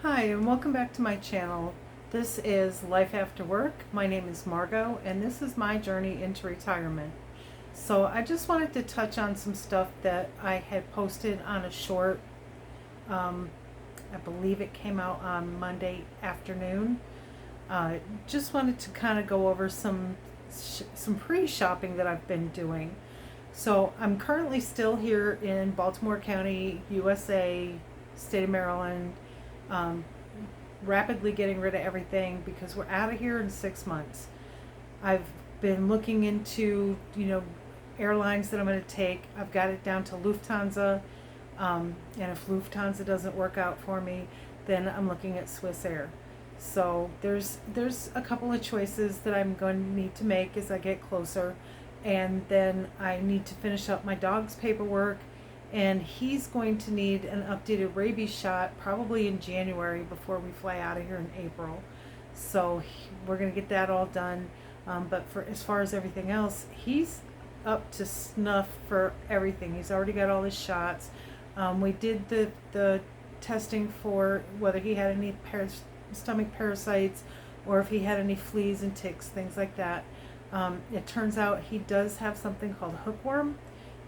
Hi, and welcome back to my channel. This is Life After Work. My name is Margot, and this is my journey into retirement. So I just wanted to touch on some stuff that I had posted on a short, I believe it came out on Monday afternoon. Just wanted to kind of go over some pre-shopping that I've been doing. So I'm currently still here in Baltimore County, USA, state of Maryland. Rapidly getting rid of everything because we're out of here in 6 months. I've been looking into, airlines that I'm going to take. I've got it down to Lufthansa, and if Lufthansa doesn't work out for me, then I'm looking at Swiss Air. So there's a couple of choices that I'm going to need to make as I get closer, and then I need to finish up my dog's paperwork. And he's going to need an updated rabies shot probably in January before we fly out of here in April. So we're going to get that all done. But for as far as everything else, he's up to snuff for everything. He's already got all his shots. We did the testing for whether he had any stomach parasites or if he had any fleas and ticks, things like that. It turns out he does have something called hookworm.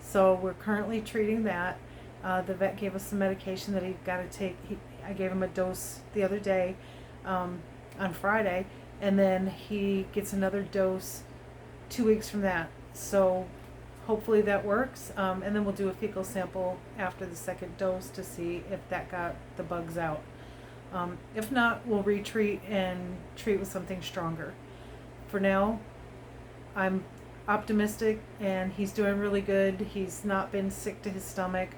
So we're currently treating that. The vet gave us some medication that he got to take. I gave him a dose the other day on Friday, and then he gets another dose 2 weeks from that. So hopefully that works, and then we'll do a fecal sample after the second dose to see if that got the bugs out. If not, we'll retreat and treat with something stronger. For now, I'm optimistic, and he's doing really good. He's not been sick to his stomach,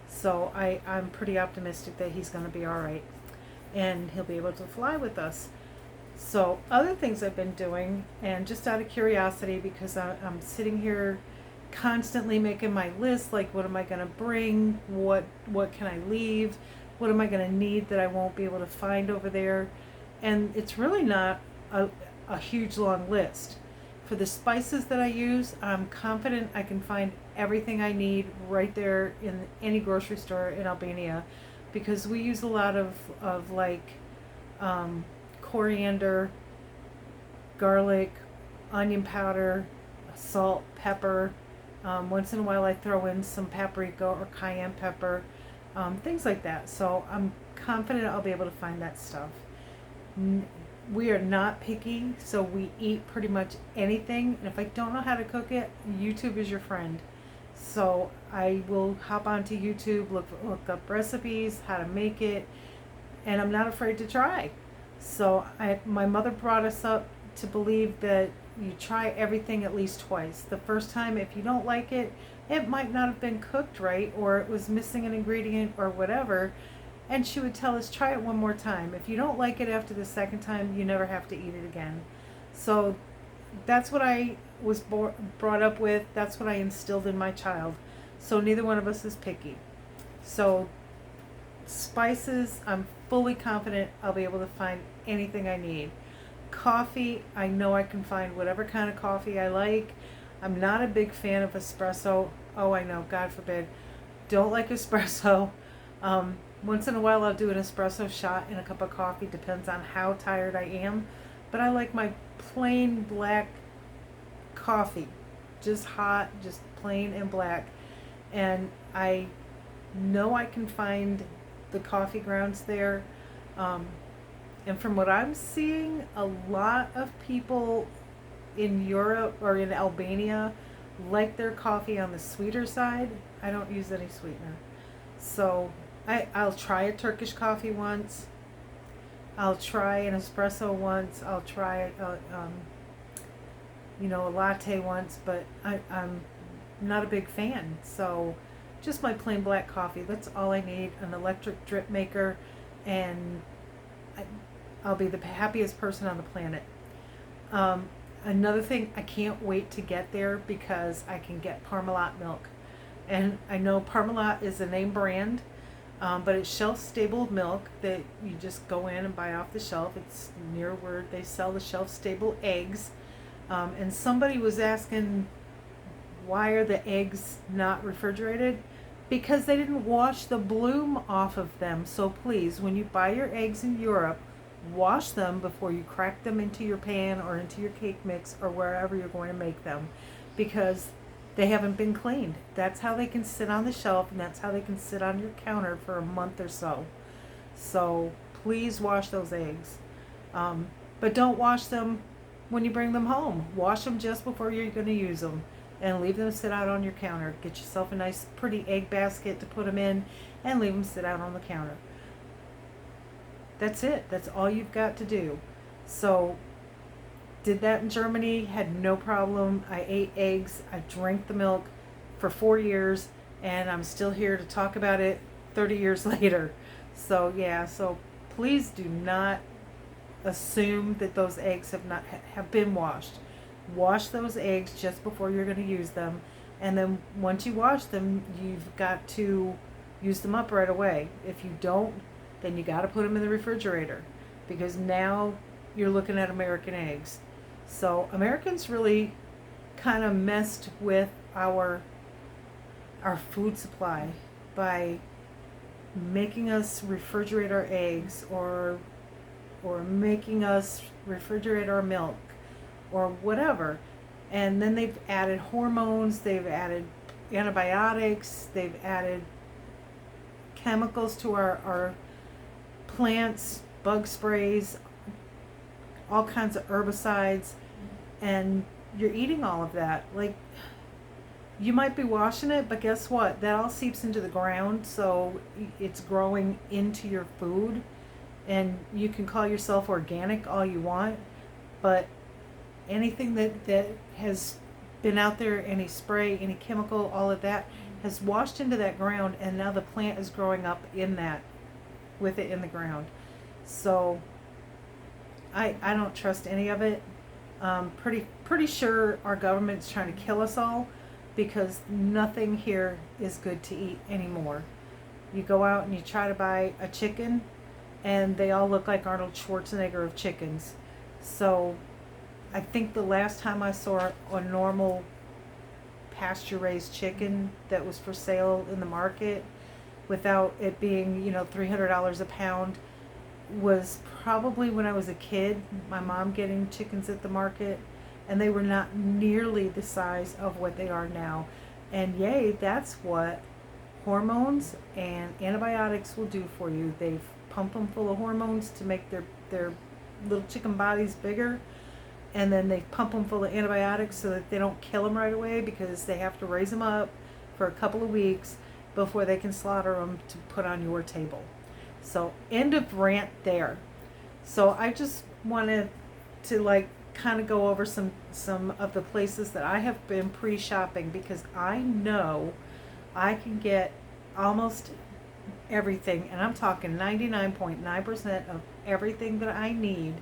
so I'm pretty optimistic that he's going to be all right, and he'll be able to fly with us. So other things I've been doing, and just out of curiosity, because I'm sitting here constantly making my list, like what am I going to bring, what can I leave, what am I going to need that I won't be able to find over there, and it's really not a huge long list. For the spices that I use, I'm confident I can find everything I need right there in any grocery store in Albania, because we use a lot of coriander, garlic, onion powder, salt, pepper. Once in a while I throw in some paprika or cayenne pepper, things like that. So I'm confident I'll be able to find that stuff. We are not picky, so we eat pretty much anything, and if I don't know how to cook it, YouTube is your friend. So I will hop onto YouTube, look up recipes, how to make it, and I'm not afraid to try. So my mother brought us up to believe that you try everything at least twice. The first time, if you don't like it, it might not have been cooked right, or it was missing an ingredient or whatever. And she would tell us, try it one more time. If you don't like it after the second time, you never have to eat it again. So that's what I was brought up with. That's what I instilled in my child. So neither one of us is picky. So spices, I'm fully confident I'll be able to find anything I need. Coffee, I know I can find whatever kind of coffee I like. I'm not a big fan of espresso. Oh, I know, God forbid. Don't like espresso. Once in a while I'll do an espresso shot in a cup of coffee, depends on how tired I am. But I like my plain black coffee, just hot, just plain and black. And I know I can find the coffee grounds there. And from what I'm seeing, a lot of people in Europe or in Albania like their coffee on the sweeter side. I don't use any sweetener. So I'll try a Turkish coffee once. I'll try an espresso once. I'll try a latte once, but I'm not a big fan. So just my plain black coffee. That's all I need. An electric drip maker, and I'll be the happiest person on the planet. Another thing, I can't wait to get there because I can get Parmalat milk. And I know Parmalat is a name brand, but it's shelf-stable milk that you just go in and buy off the shelf. It's near where they sell the shelf-stable eggs. And somebody was asking, why are the eggs not refrigerated? because they didn't wash the bloom off of them. So please, when you buy your eggs in Europe, wash them before you crack them into your pan or into your cake mix or wherever you're going to make them, because they haven't been cleaned. That's how they can sit on the shelf, and that's how they can sit on your counter for a month or so. So please wash those eggs. But don't wash them when you bring them home. Wash them just before you're going to use them and leave them sit out on your counter. Get yourself a nice pretty egg basket to put them in and leave them sit out on the counter. That's it. That's all you've got to do. So did that in Germany, had no problem. I ate eggs, I drank the milk for 4 years, and I'm still here to talk about it 30 years later. So yeah, so please do not assume that those eggs have been washed. Wash those eggs just before you're going to use them, and then once you wash them, you've got to use them up right away. If you don't, then you got to put them in the refrigerator, because now you're looking at American eggs. So Americans really kind of messed with our food supply by making us refrigerate our eggs, or making us refrigerate our milk, or whatever. And then they've added hormones, they've added antibiotics, they've added chemicals to our plants, bug sprays, all kinds of herbicides, and you're eating all of that. Like, you might be washing it, but guess what? That all seeps into the ground, so it's growing into your food. And you can call yourself organic all you want, but anything that has been out there, any spray, any chemical, all of that has washed into that ground, and now the plant is growing up in that, with it in the ground. So I don't trust any of it. Pretty sure our government's trying to kill us all, because nothing here is good to eat anymore. You go out and you try to buy a chicken, and they all look like Arnold Schwarzenegger of chickens. So I think the last time I saw a normal pasture-raised chicken that was for sale in the market, without it being, $300 a pound, was probably when I was a kid, my mom getting chickens at the market, and they were not nearly the size of what they are now. And yay, that's what hormones and antibiotics will do for you. They've pumped them full of hormones to make their little chicken bodies bigger, and then they pump them full of antibiotics so that they don't kill them right away, because they have to raise them up for a couple of weeks before they can slaughter them to put on your table. So end of rant there. So I just wanted to kind of go over some of the places that I have been pre-shopping, because I know I can get almost everything, and I'm talking 99.9% of everything that I need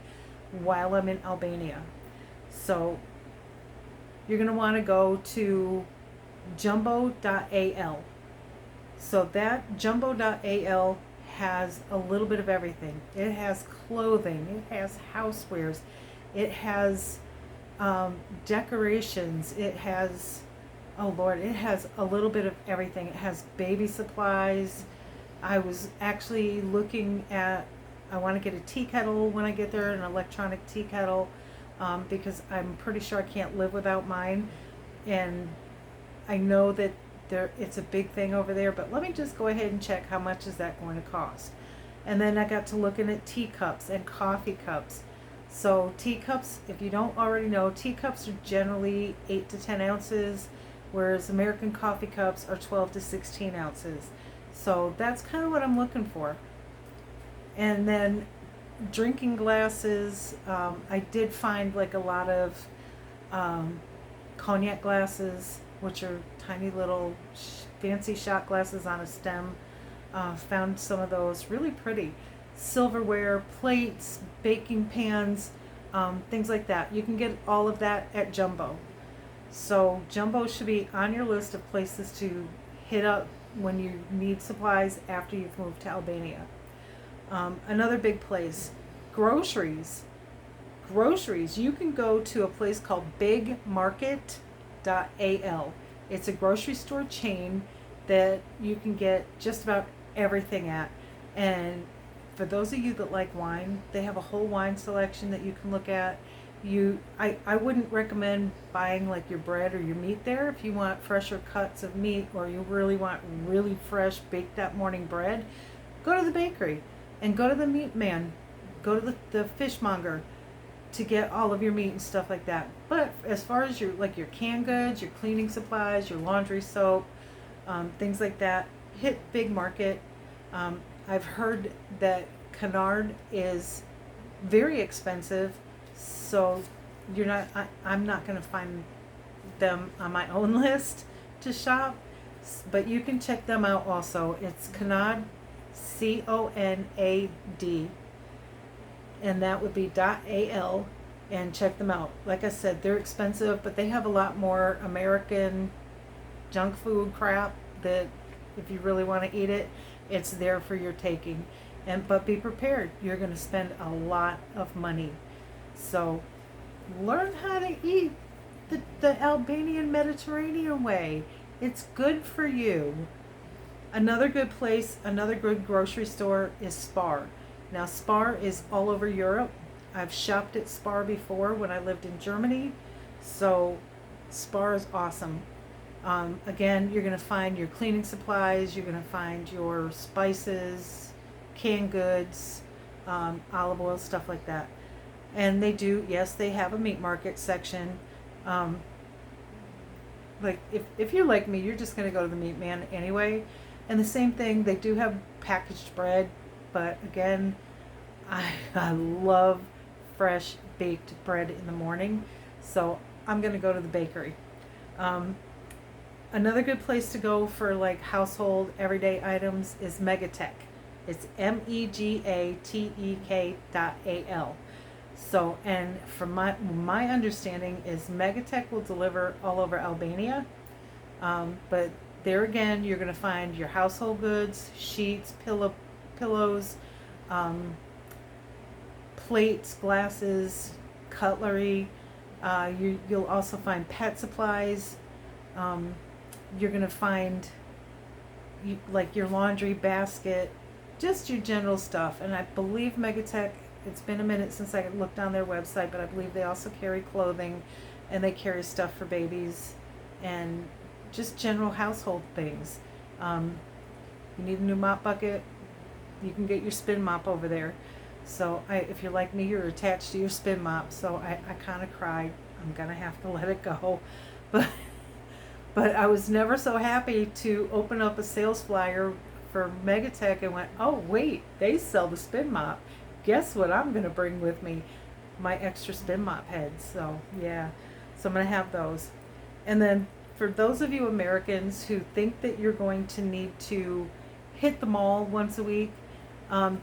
while I'm in Albania. So you're going to want to go to jumbo.al. So that jumbo.al has a little bit of everything. It has clothing, it has housewares, it has decorations, it has, oh Lord, it has a little bit of everything. It has baby supplies. I was actually looking at, I want to get a tea kettle when I get there, an electronic tea kettle, because I'm pretty sure I can't live without mine. And I know that it's a big thing over there, but let me just go ahead and check how much is that going to cost. And then I got to looking at teacups and coffee cups. So teacups, if you don't already know, teacups are generally 8 to 10 ounces, whereas American coffee cups are 12 to 16 ounces. So that's kind of what I'm looking for. And then drinking glasses, I did find a lot of cognac glasses, which are tiny little fancy shot glasses on a stem. Found some of those really pretty. Silverware, plates, baking pans, things like that. You can get all of that at Jumbo. So Jumbo should be on your list of places to hit up when you need supplies after you've moved to Albania. Another big place, groceries. Groceries, you can go to a place called bigmarket.al. It's a grocery store chain, that you can get just about everything at. And for those of you that like wine, they have a whole wine selection that you can look at. I wouldn't recommend buying like your bread or your meat there. If you want fresher cuts of meat, or you really want really fresh baked that morning bread, go to the bakery and go to the meat man, go to the fishmonger to get all of your meat and stuff like that. But as far as your canned goods, your cleaning supplies, your laundry soap, things like that, hit Big Market. I've heard that Canard is very expensive, so I'm not going to find them on my own list to shop, but you can check them out also. It's Canard, CONAD, and that would be .al, and check them out. Like I said, they're expensive, but they have a lot more American junk food crap that if you really want to eat it, it's there for your taking. But be prepared, you're going to spend a lot of money. So learn how to eat the Albanian Mediterranean way. It's good for you. Another good place, another good grocery store is Spar. Now Spar is all over Europe. I've shopped at Spar before when I lived in Germany, so Spar is awesome. Again, you're going to find your cleaning supplies, you're going to find your spices, canned goods, olive oil, stuff like that. And yes, they have a meat market section. Like if you're like me, you're just going to go to the meat man anyway. And the same thing, they do have packaged bread, but again, I love fresh baked bread in the morning, so I'm going to go to the bakery. Another good place to go for like household everyday items is Megatek. It's MEGATEK.AL. So, and from my understanding is Megatek will deliver all over Albania, but there again you're going to find your household goods, sheets, pillows, plates, glasses, cutlery. You'll also find pet supplies. You're going to find like your laundry basket, just your general stuff. And I believe Megatek, it's been a minute since I looked on their website, but I believe they also carry clothing, and they carry stuff for babies and just general household things. You need a new mop bucket, you can get your spin mop over there. So if you're like me, you're attached to your spin mop, so I kind of cried. I'm going to have to let it go. But I was never so happy to open up a sales flyer for Megatek and went, oh wait, they sell the spin mop. Guess what I'm going to bring with me? My extra spin mop heads. So yeah, so I'm going to have those. And then for those of you Americans who think that you're going to need to hit the mall once a week,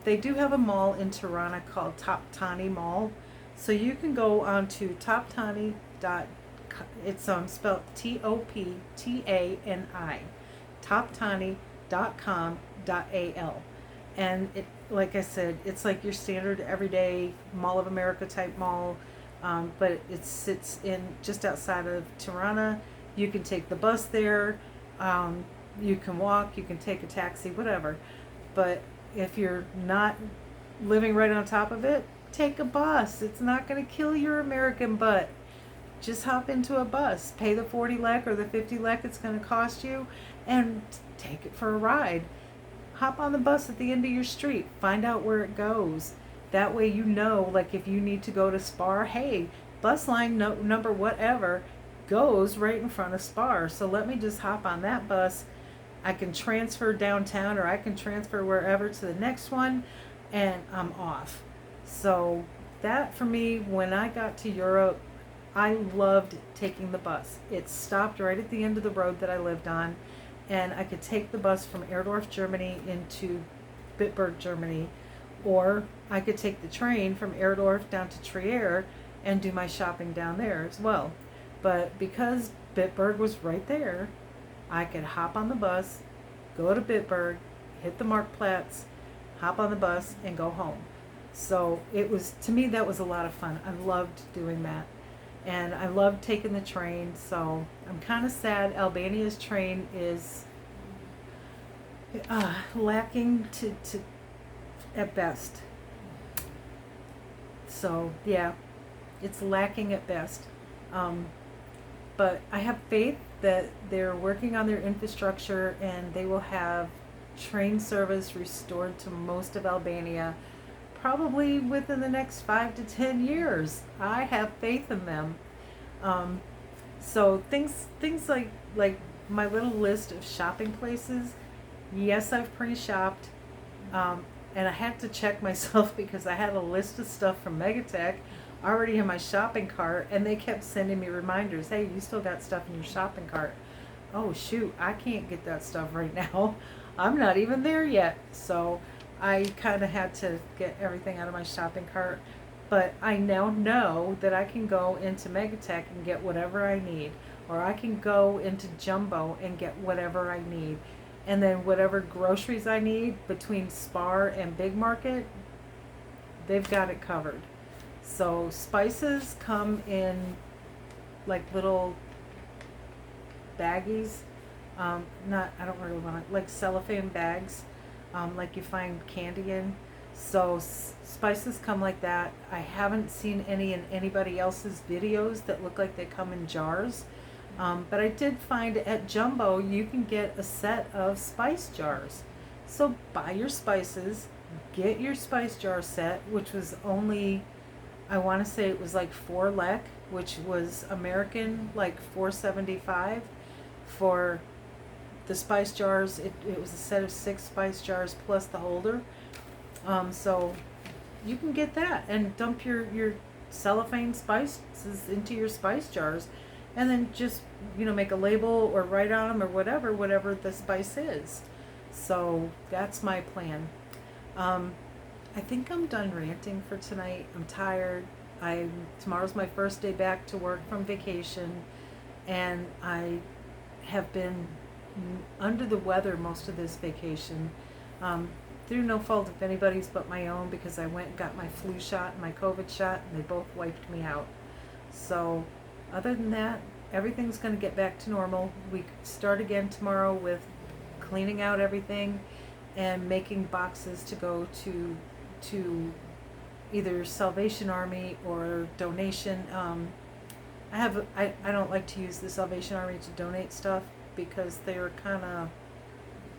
they do have a mall in Tirana called Top Tani Mall. So you can go on to toptani.com. It's spelled TOPTANI, toptani.com.al. And it, like I said, it's like your standard everyday Mall of America type mall, but it sits in just outside of Tirana. You can take the bus there, you can walk, you can take a taxi, whatever. But if you're not living right on top of it, take a bus. It's not going to kill your American butt. Just hop into a bus, pay the 40 lek or the 50 lek it's going to cost you, and take it for a ride. Hop on the bus at the end of your street. Find out where it goes. That way you know, like if you need to go to Spar, hey, bus line number whatever goes right in front of Spar. So let me just hop on that bus. I can transfer downtown, or I can transfer wherever to the next one, and I'm off. So that for me, when I got to Europe, I loved taking the bus. It stopped right at the end of the road that I lived on, and I could take the bus from Erdorf, Germany into Bitburg, Germany, or I could take the train from Erdorf down to Trier and do my shopping down there as well. But because Bitburg was right there, I could hop on the bus, go to Bitburg, hit the Marktplatz, hop on the bus, and go home. So it was, to me, that was a lot of fun. I loved doing that. And I loved taking the train, so I'm kind of sad Albania's train is lacking to at best. So yeah, it's lacking at best. Um, but I have faith that they're working on their infrastructure and they will have train service restored to most of Albania probably within the next 5 to 10 years. I have faith in them. Um, so things like my little list of shopping places. Yes, I've pre-shopped, and I had to check myself because I had a list of stuff from Megatech already in my shopping cart, and they kept sending me reminders. Hey, you still got stuff in your shopping cart. Oh shoot, I can't get that stuff right now. I'm not even there yet. So I kind of had to get everything out of my shopping cart. But I now know that I can go into Megatech and get whatever I need, or I can go into Jumbo and get whatever I need. And then whatever groceries I need between Spar and Big Market, they've got it covered. So spices come in like little baggies. I don't really want it, like cellophane bags, like you find candy in. So spices come like that. I haven't seen any in anybody else's videos that look like they come in jars. But I did find at Jumbo you can get a set of spice jars. So buy your spices, get your spice jar set, which was only, I want to say it was like 4 lek, which was American, like $4.75 for the spice jars. It was a set of 6 spice jars plus the holder. So you can get that and dump your cellophane spices into your spice jars, and then just, make a label or write on them or whatever the spice is. So that's my plan. I think I'm done ranting for tonight. I'm tired. Tomorrow's my first day back to work from vacation, and I have been under the weather most of this vacation, through no fault of anybody's but my own, because I went and got my flu shot and my COVID shot, and they both wiped me out. So other than that, everything's going to get back to normal. We start again tomorrow with cleaning out everything and making boxes to go to either Salvation Army or donation. I don't like to use the Salvation Army to donate stuff because they're kind of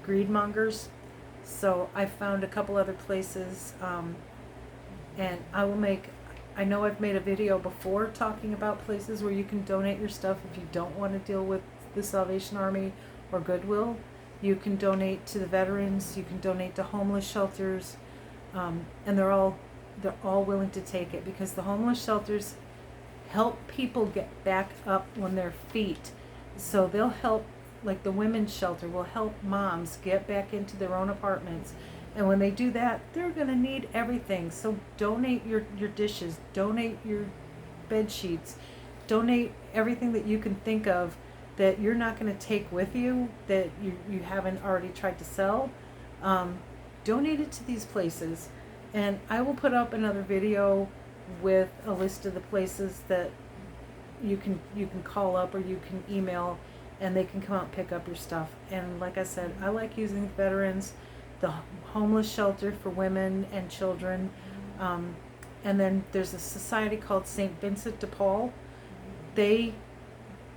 greed mongers. So I found a couple other places, and I know I've made a video before talking about places where you can donate your stuff if you don't want to deal with the Salvation Army or Goodwill. You can donate to the veterans, you can donate to homeless shelters, and they're all willing to take it, because the homeless shelters help people get back up on their feet. So they'll help, like the women's shelter will help moms get back into their own apartments. And when they do that, they're going to need everything. So donate your dishes, donate your bed sheets, donate everything that you can think of that you're not going to take with you, that you haven't already tried to sell. Donate it to these places. And I will put up another video with a list of the places that you can call up or you can email, and they can come out and pick up your stuff. And like I said, I like using the veterans, the homeless shelter for women and children, and then there's a society called St. Vincent de Paul. They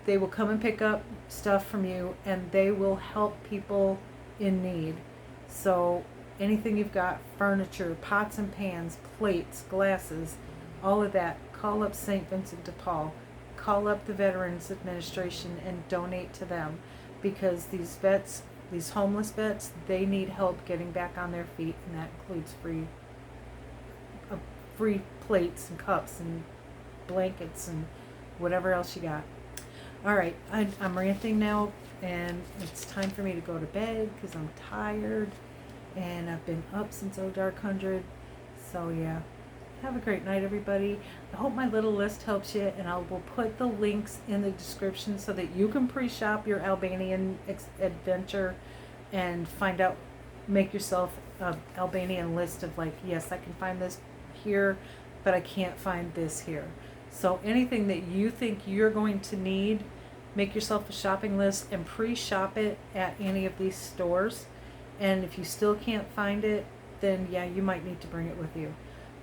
will come and pick up stuff from you, and they will help people in need. So anything you've got, furniture, pots and pans, plates, glasses, all of that, call up St. Vincent de Paul. Call up the Veterans Administration and donate to them, because these homeless vets, they need help getting back on their feet, and that includes free plates and cups and blankets and whatever else you got. All right, I'm ranting now, and it's time for me to go to bed because I'm tired, and I've been up since Dark 100. So yeah. Have a great night, everybody. I hope my little list helps you, and I will put the links in the description so that you can pre-shop your Albanian adventure and make yourself an Albanian list of, like, yes, I can find this here, but I can't find this here. So anything that you think you're going to need, make yourself a shopping list and pre-shop it at any of these stores. And if you still can't find it, then yeah, you might need to bring it with you.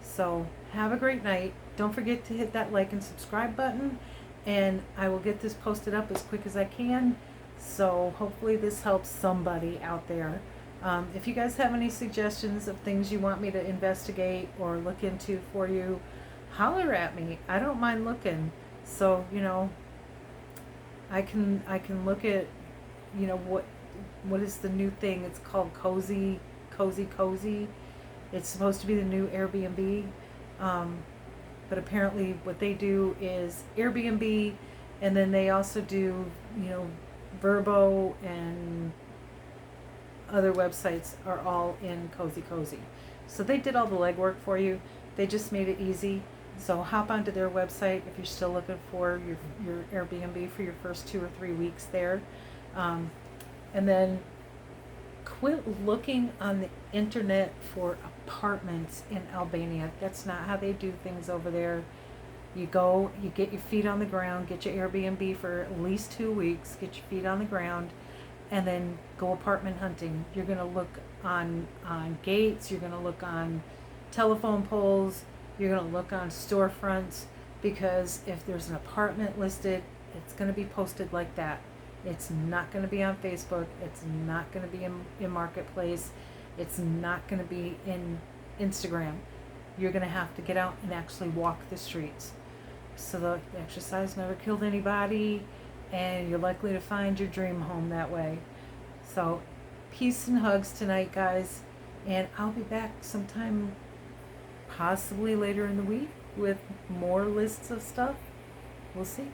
So have a great night. Don't forget to hit that like and subscribe button, and I will get this posted up as quick as I can. So hopefully this helps somebody out there. If you guys have any suggestions of things you want me to investigate or look into for you, holler at me. I don't mind looking. So, I can look at, what is the new thing? It's called Cozy. It's supposed to be the new Airbnb. But apparently what they do is Airbnb, and then they also do, Verbo and other websites are all in Cozy. So they did all the legwork for you. They just made it easy. So hop onto their website if you're still looking for your Airbnb for your first 2 or 3 weeks there. And then quit looking on the internet for apartments in Albania. That's not how they do things over there. You go, you get your feet on the ground, get your Airbnb for at least 2 weeks, get your feet on the ground, and then go apartment hunting. You're going to look on gates, you're going to look on telephone poles, you're going to look on storefronts, because if there's an apartment listed, it's going to be posted like that. It's not going to be on Facebook. It's not going to be in Marketplace. It's not going to be in Instagram. You're going to have to get out and actually walk the streets. So the exercise never killed anybody, and you're likely to find your dream home that way. So peace and hugs tonight, guys. And I'll be back sometime possibly later in the week with more lists of stuff. We'll see.